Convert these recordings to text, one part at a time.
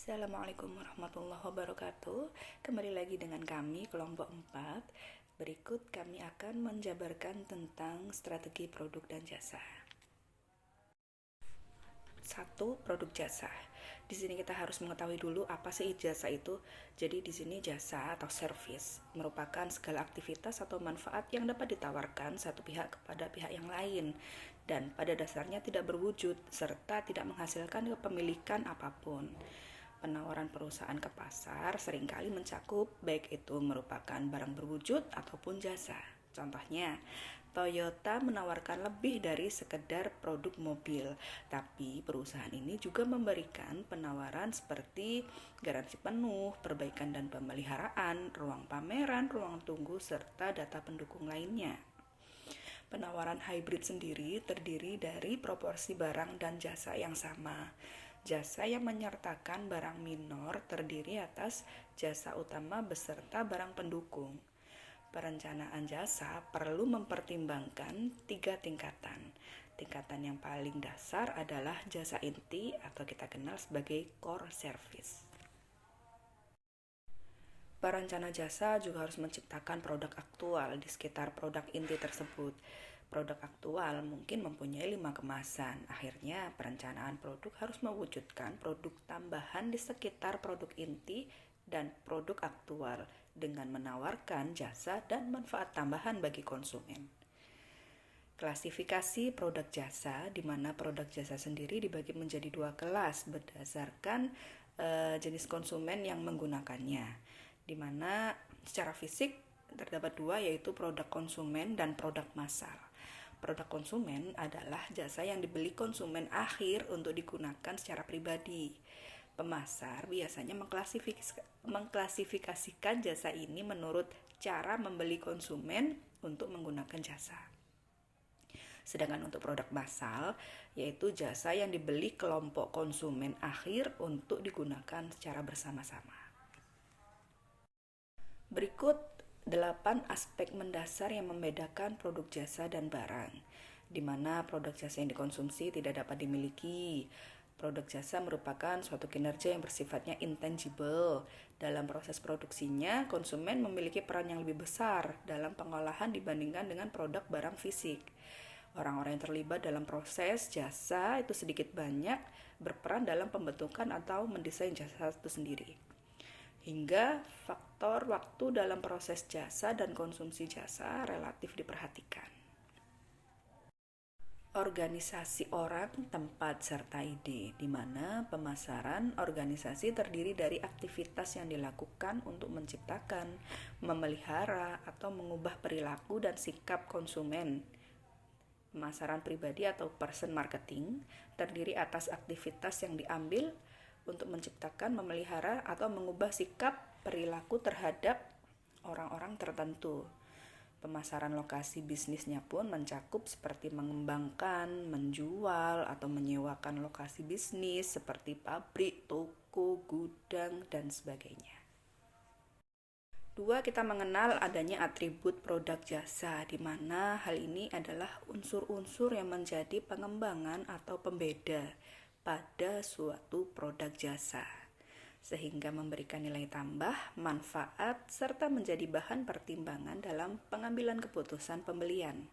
Assalamualaikum warahmatullahi wabarakatuh. Kembali lagi dengan kami kelompok 4. Berikut kami akan menjabarkan tentang strategi produk dan jasa. 1. Produk jasa. Di sini kita harus mengetahui dulu apa sih jasa itu. Jadi di sini jasa atau service merupakan segala aktivitas atau manfaat yang dapat ditawarkan satu pihak kepada pihak yang lain dan pada dasarnya tidak berwujud serta tidak menghasilkan kepemilikan apapun. Penawaran perusahaan ke pasar seringkali mencakup baik itu merupakan barang berwujud ataupun jasa. Contohnya, Toyota menawarkan lebih dari sekedar produk mobil, tapi perusahaan ini juga memberikan penawaran seperti garansi penuh, perbaikan dan pemeliharaan, ruang pameran, ruang tunggu, serta data pendukung lainnya. Penawaran hybrid sendiri terdiri dari proporsi barang dan jasa yang sama. Jasa yang menyertakan barang minor terdiri atas jasa utama beserta barang pendukung. Perencanaan jasa perlu mempertimbangkan 3 tingkatan. Tingkatan yang paling dasar adalah jasa inti atau kita kenal sebagai core service. Perencana jasa juga harus menciptakan produk aktual di sekitar produk inti tersebut. Produk aktual mungkin mempunyai 5 kemasan. Akhirnya perencanaan produk harus mewujudkan produk tambahan di sekitar produk inti dan produk aktual dengan menawarkan jasa dan manfaat tambahan bagi konsumen. Klasifikasi produk jasa, di mana produk jasa sendiri dibagi menjadi 2 kelas berdasarkan jenis konsumen yang menggunakannya, di mana secara fisik terdapat 2, yaitu produk konsumen dan produk massal. Produk konsumen adalah jasa yang dibeli konsumen akhir untuk digunakan secara pribadi. Pemasar biasanya mengklasifikasikan jasa ini menurut cara membeli konsumen untuk menggunakan jasa. Sedangkan untuk produk massal, yaitu jasa yang dibeli kelompok konsumen akhir untuk digunakan secara bersama-sama. Berikut 8 aspek mendasar yang membedakan produk jasa dan barang, di mana produk jasa yang dikonsumsi tidak dapat dimiliki. Produk jasa merupakan suatu kinerja yang bersifatnya intangible. Dalam proses produksinya, konsumen memiliki peran yang lebih besar dalam pengolahan dibandingkan dengan produk barang fisik. Orang-orang yang terlibat dalam proses jasa itu sedikit banyak berperan dalam pembentukan atau mendesain jasa itu sendiri. Hingga faktor waktu dalam proses jasa dan konsumsi jasa relatif diperhatikan. Organisasi orang, tempat, serta ide, di mana pemasaran organisasi terdiri dari aktivitas yang dilakukan untuk menciptakan, memelihara, atau mengubah perilaku dan sikap konsumen. Pemasaran pribadi atau person marketing terdiri atas aktivitas yang diambil untuk menciptakan, memelihara, atau mengubah sikap perilaku terhadap orang-orang tertentu. Pemasaran lokasi bisnisnya pun mencakup seperti mengembangkan, menjual, atau menyewakan lokasi bisnis seperti pabrik, toko, gudang, dan sebagainya. 2. Kita mengenal adanya atribut produk jasa, di mana hal ini adalah unsur-unsur yang menjadi pengembangan atau pembeda pada suatu produk jasa, sehingga memberikan nilai tambah, manfaat, serta menjadi bahan pertimbangan dalam pengambilan keputusan pembelian.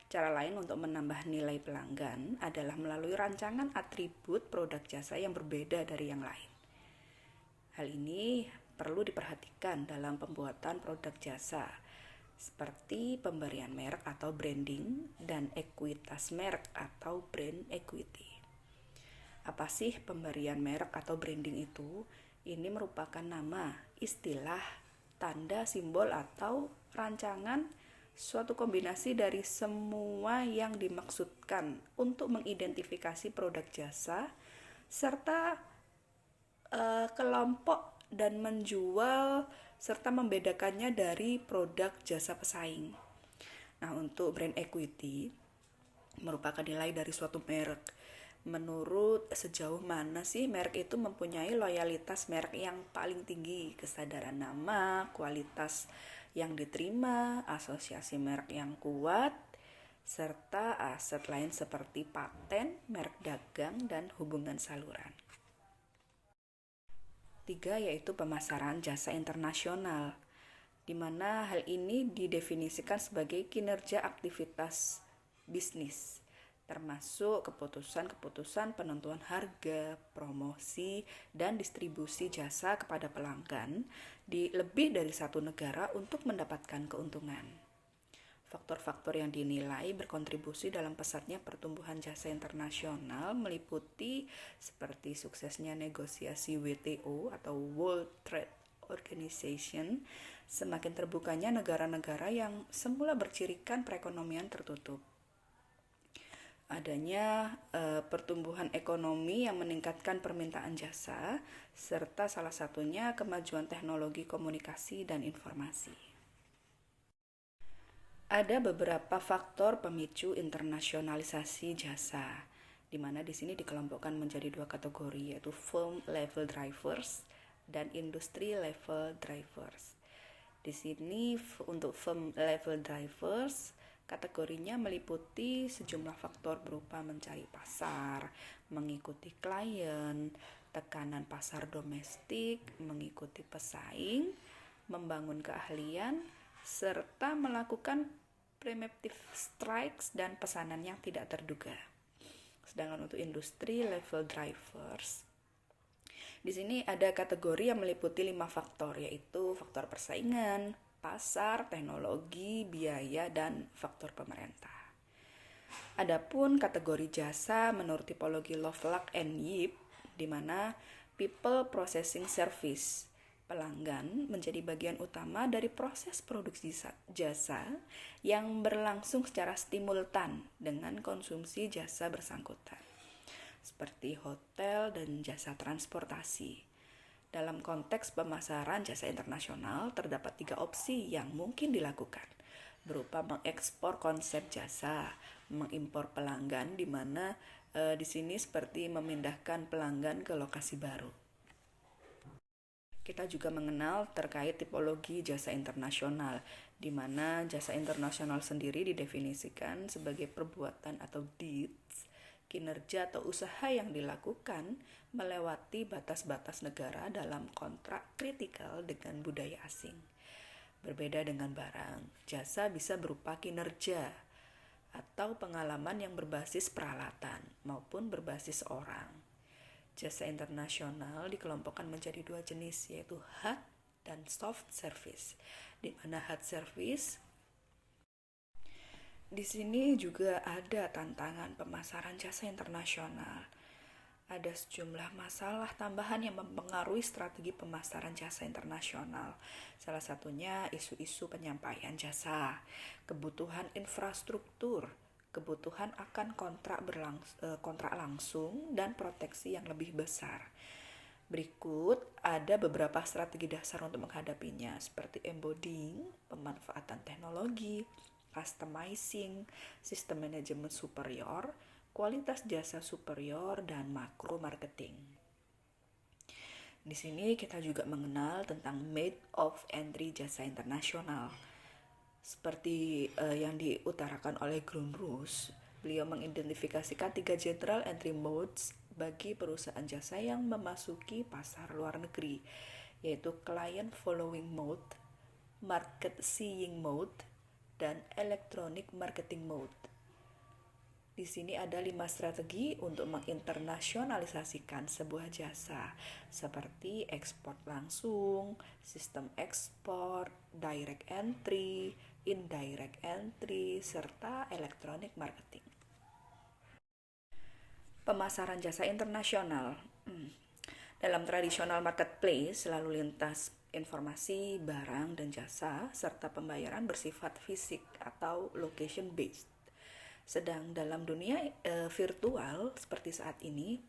Cara lain untuk menambah nilai pelanggan adalah melalui rancangan atribut produk jasa yang berbeda dari yang lain. Hal ini perlu diperhatikan dalam pembuatan produk jasa, seperti pemberian merek atau branding dan ekuitas merek atau brand equity. Apa sih pemberian merek atau branding itu? Ini merupakan nama, istilah, tanda, simbol, atau rancangan suatu kombinasi dari semua yang dimaksudkan untuk mengidentifikasi produk jasa serta kelompok dan menjual serta membedakannya dari produk jasa pesaing. Nah, untuk brand equity merupakan nilai dari suatu merek. Menurut sejauh mana sih merek itu mempunyai loyalitas merek yang paling tinggi, kesadaran nama, kualitas yang diterima, asosiasi merek yang kuat, serta aset lain seperti paten, merek dagang, dan hubungan saluran. Tiga, yaitu pemasaran jasa internasional, di mana hal ini didefinisikan sebagai kinerja aktivitas bisnis, termasuk keputusan-keputusan penentuan harga, promosi, dan distribusi jasa kepada pelanggan di lebih dari satu negara untuk mendapatkan keuntungan. Faktor-faktor yang dinilai berkontribusi dalam pesatnya pertumbuhan jasa internasional meliputi seperti suksesnya negosiasi WTO atau World Trade Organization, semakin terbukanya negara-negara yang semula bercirikan perekonomian tertutup. Adanya pertumbuhan ekonomi yang meningkatkan permintaan jasa, serta salah satunya kemajuan teknologi komunikasi dan informasi. Ada beberapa faktor pemicu internasionalisasi jasa, di mana di sini dikelompokkan menjadi dua kategori, yaitu firm level drivers dan industry level drivers. Di sini untuk firm level drivers, kategorinya meliputi sejumlah faktor berupa mencari pasar, mengikuti klien, tekanan pasar domestik, mengikuti pesaing, membangun keahlian, serta melakukan preemptive strikes dan pesanan yang tidak terduga. Sedangkan untuk industri level drivers, di sini ada kategori yang meliputi 5 faktor, yaitu faktor persaingan, pasar, teknologi, biaya, dan faktor pemerintah. Adapun kategori jasa menurut tipologi Lovelock and Yip, di mana people processing service, pelanggan menjadi bagian utama dari proses produksi jasa yang berlangsung secara simultan dengan konsumsi jasa bersangkutan, seperti hotel dan jasa transportasi. Dalam konteks pemasaran jasa internasional, terdapat 3 opsi yang mungkin dilakukan, berupa mengekspor konsep jasa, mengimpor pelanggan, di mana di sini seperti memindahkan pelanggan ke lokasi baru. Kita juga mengenal terkait tipologi jasa internasional, di mana jasa internasional sendiri didefinisikan sebagai perbuatan atau deeds, kinerja atau usaha yang dilakukan melewati batas-batas negara dalam kontrak kritikal dengan budaya asing. Berbeda dengan barang, jasa bisa berupa kinerja atau pengalaman yang berbasis peralatan maupun berbasis orang. Jasa internasional dikelompokkan menjadi 2 jenis, yaitu hard dan soft service. Di mana hard service, di sini juga ada tantangan pemasaran jasa internasional. Ada sejumlah masalah tambahan yang mempengaruhi strategi pemasaran jasa internasional. Salah satunya isu-isu penyampaian jasa, kebutuhan infrastruktur, kebutuhan akan kontrak langsung, dan proteksi yang lebih besar. Berikut ada beberapa strategi dasar untuk menghadapinya, seperti embodying, pemanfaatan teknologi, customizing, sistem manajemen superior, kualitas jasa superior, dan makro marketing. Di sini kita juga mengenal tentang mode of entry jasa internasional. Seperti yang diutarakan oleh Grunroos, beliau mengidentifikasikan 3 general entry modes bagi perusahaan jasa yang memasuki pasar luar negeri, yaitu client following mode, market seeing mode, dan electronic marketing mode. Di sini ada 5 strategi untuk menginternasionalisasikan sebuah jasa, seperti ekspor langsung, sistem ekspor, direct entry, indirect entry, serta electronic marketing. Pemasaran jasa internasional. Dalam tradisional marketplace, lalu lintas informasi, barang, dan jasa, serta pembayaran bersifat fisik atau location based. Sedang dalam dunia virtual seperti saat ini,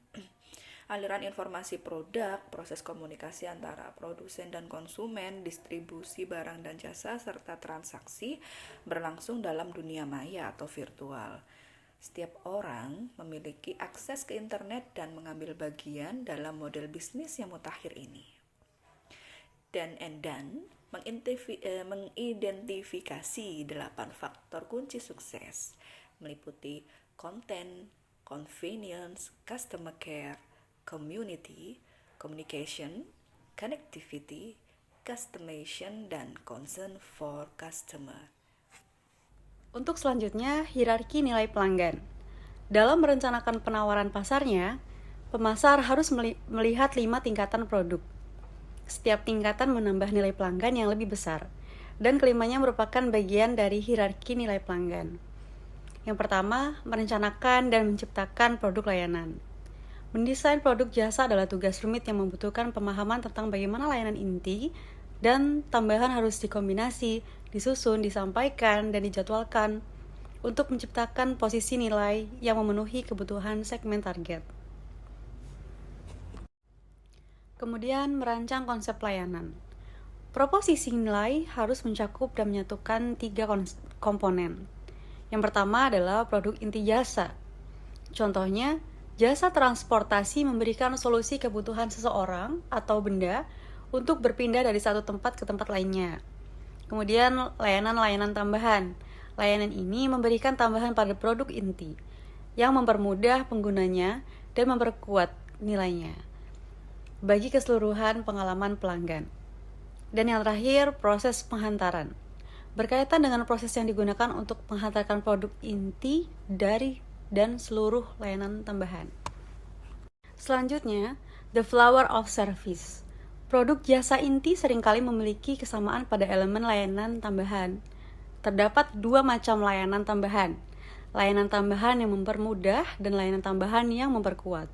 aliran informasi produk, proses komunikasi antara produsen dan konsumen, distribusi barang dan jasa, serta transaksi berlangsung dalam dunia maya atau virtual. Setiap orang memiliki akses ke internet dan mengambil bagian dalam model bisnis yang mutakhir ini. Dan mengidentifikasi 8 faktor kunci sukses, meliputi konten, convenience, customer care, community, communication, connectivity, customization, dan concern for customer. Untuk selanjutnya, hierarki nilai pelanggan. Dalam merencanakan penawaran pasarnya, pemasar harus melihat 5 tingkatan produk. Setiap tingkatan menambah nilai pelanggan yang lebih besar, dan kelimanya merupakan bagian dari hierarki nilai pelanggan. Yang pertama, merencanakan dan menciptakan produk layanan. Mendesain produk jasa adalah tugas rumit yang membutuhkan pemahaman tentang bagaimana layanan inti dan tambahan harus dikombinasi, disusun, disampaikan, dan dijadwalkan untuk menciptakan posisi nilai yang memenuhi kebutuhan segmen target. Kemudian merancang konsep layanan. Proposisi nilai harus mencakup dan menyatukan 3 komponen. Yang pertama adalah produk inti jasa. Contohnya, jasa transportasi memberikan solusi kebutuhan seseorang atau benda untuk berpindah dari satu tempat ke tempat lainnya. Kemudian, layanan-layanan tambahan. Layanan ini memberikan tambahan pada produk inti yang mempermudah penggunanya dan memperkuat nilainya bagi keseluruhan pengalaman pelanggan. Dan yang terakhir, proses penghantaran. Berkaitan dengan proses yang digunakan untuk menghantarkan produk inti dari dan seluruh layanan tambahan. Selanjutnya, the flower of service. Produk jasa inti seringkali memiliki kesamaan pada elemen layanan tambahan. Terdapat 2 macam layanan tambahan. Layanan tambahan yang mempermudah dan layanan tambahan yang memperkuat.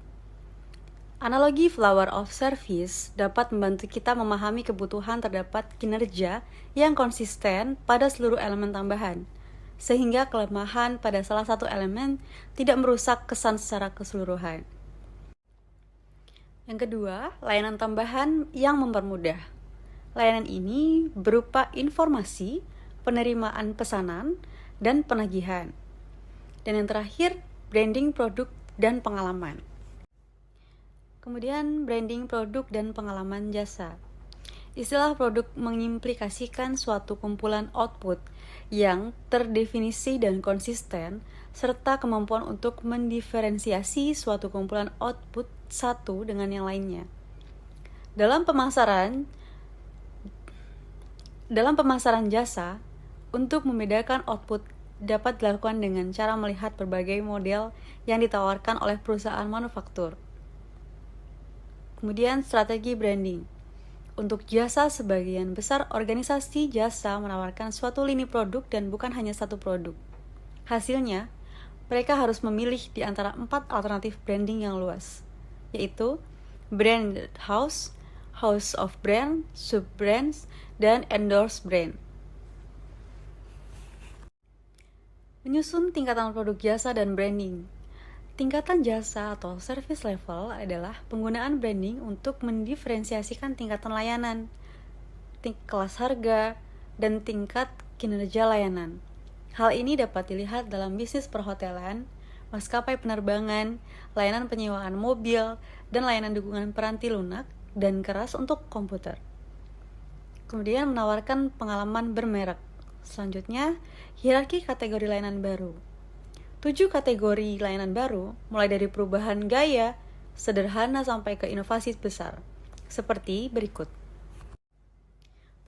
Analogi flower of service dapat membantu kita memahami kebutuhan terdapat kinerja yang konsisten pada seluruh elemen tambahan, sehingga kelemahan pada salah satu elemen tidak merusak kesan secara keseluruhan. Yang kedua, layanan tambahan yang mempermudah. Layanan ini berupa informasi, penerimaan pesanan, dan penagihan. Dan yang terakhir, branding produk dan pengalaman. Kemudian, branding produk dan pengalaman jasa. Istilah produk mengimplikasikan suatu kumpulan output yang terdefinisi dan konsisten, serta kemampuan untuk mendiferensiasi suatu kumpulan output satu dengan yang lainnya. Dalam pemasaran jasa, untuk membedakan output dapat dilakukan dengan cara melihat berbagai model yang ditawarkan oleh perusahaan manufaktur. Kemudian, strategi branding. Untuk jasa, sebagian besar organisasi jasa menawarkan suatu lini produk dan bukan hanya satu produk. Hasilnya, mereka harus memilih di antara 4 alternatif branding yang luas, yaitu branded house, house of brand, sub-brands, dan endorsed brand. Menyusun tingkatan produk jasa dan branding. Tingkatan jasa atau service level adalah penggunaan branding untuk mendiferensiasikan tingkatan layanan, kelas harga, dan tingkat kinerja layanan. Hal ini dapat dilihat dalam bisnis perhotelan, maskapai penerbangan, layanan penyewaan mobil, dan layanan dukungan peranti lunak dan keras untuk komputer. Kemudian menawarkan pengalaman bermerek. Selanjutnya, hierarki kategori layanan baru. 7 kategori layanan baru, mulai dari perubahan gaya, sederhana sampai ke inovasi besar, seperti berikut.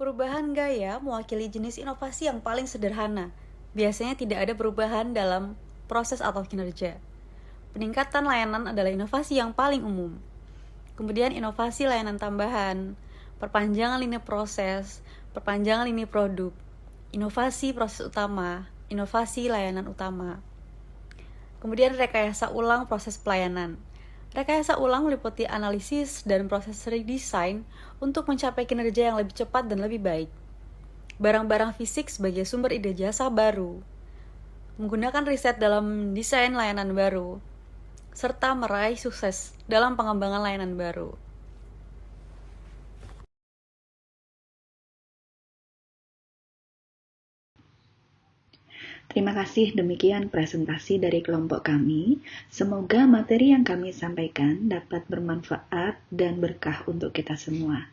Perubahan gaya mewakili jenis inovasi yang paling sederhana, biasanya tidak ada perubahan dalam proses atau kinerja. Peningkatan layanan adalah inovasi yang paling umum. Kemudian inovasi layanan tambahan, perpanjangan lini proses, perpanjangan lini produk, inovasi proses utama, inovasi layanan utama. Kemudian rekayasa ulang proses pelayanan. Rekayasa ulang meliputi analisis dan proses redesign untuk mencapai kinerja yang lebih cepat dan lebih baik. Barang-barang fisik sebagai sumber ide jasa baru. Menggunakan riset dalam desain layanan baru, serta meraih sukses dalam pengembangan layanan baru. Terima kasih, demikian presentasi dari kelompok kami. Semoga materi yang kami sampaikan dapat bermanfaat dan berkah untuk kita semua.